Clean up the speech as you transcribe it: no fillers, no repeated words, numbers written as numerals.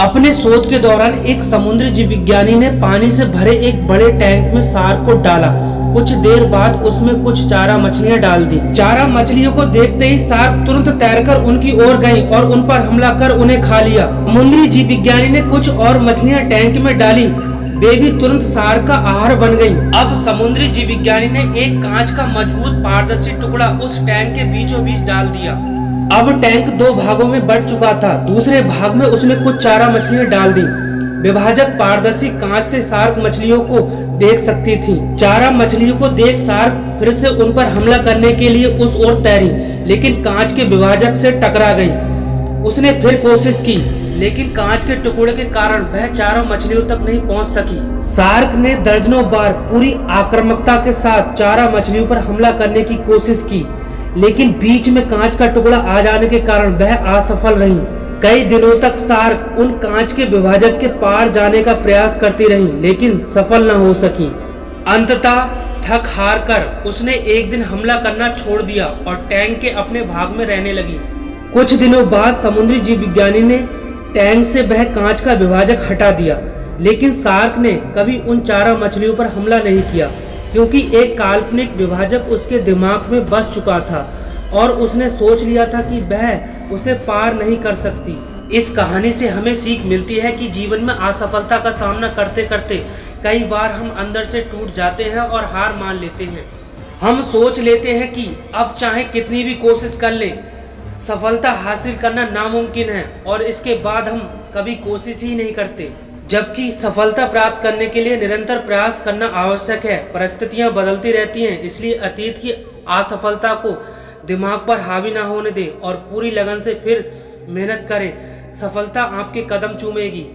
अपने शोध के दौरान एक समुद्री जीव विज्ञानी ने पानी से भरे एक बड़े टैंक में शार्क को डाला। कुछ देर बाद उसमें कुछ चारा मछलियां डाल दी। चारा मछलियों को देखते ही शार्क तुरंत तैरकर उनकी ओर गई और उन पर हमला कर उन्हें खा लिया। समुद्री जीव विज्ञानी ने कुछ और मछलियां टैंक में डाली, वे भी तुरंत शार्क का आहार बन गई। अब समुद्री जीव विज्ञानी ने एक कांच का मजबूत पारदर्शी टुकड़ा उस टैंक के बीचों बीच डाल दिया। अब टैंक दो भागों में बंट चुका था। दूसरे भाग में उसने कुछ चारा मछलियां डाल दी। विभाजक पारदर्शी कांच से शार्क मछलियों को देख सकती थी। चारा मछलियों को देख शार्क फिर से उन पर हमला करने के लिए उस ओर तैरी, लेकिन कांच के विभाजक से टकरा गई। उसने फिर कोशिश की, लेकिन कांच के टुकड़े के कारण वह चारों मछलियों तक नहीं पहुंच सकी। शार्क ने दर्जनों बार पूरी आक्रामकता के साथ चारा मछलियों पर हमला करने की कोशिश की, लेकिन बीच में कांच का टुकड़ा आ जाने के कारण वह असफल रही। कई दिनों तक शार्क उन कांच के विभाजक के पार जाने का प्रयास करती रही, लेकिन सफल न हो सकी। अंततः थक हार कर उसने एक दिन हमला करना छोड़ दिया और टैंक के अपने भाग में रहने लगी। कुछ दिनों बाद समुद्री जीव विज्ञानी ने टैंक से वह कांच का विभाजक हटा दिया, लेकिन शार्क ने कभी उन चारा मछलियों पर हमला नहीं किया, क्योंकि एक काल्पनिक विभाजक उसके दिमाग में बस चुका था और उसने सोच लिया था कि वह उसे पार नहीं कर सकती। इस कहानी से हमें सीख मिलती है कि जीवन में असफलता का सामना करते करते कई बार हम अंदर से टूट जाते हैं और हार मान लेते हैं। हम सोच लेते हैं कि अब चाहे कितनी भी कोशिश कर लें, सफलता हासिल करना नामुमकिन है, और इसके बाद हम कभी कोशिश ही नहीं करते। जबकि सफलता प्राप्त करने के लिए निरंतर प्रयास करना आवश्यक है। परिस्थितियां बदलती रहती हैं, इसलिए अतीत की असफलता को दिमाग पर हावी ना होने दें और पूरी लगन से फिर मेहनत करें। सफलता आपके कदम चूमेगी।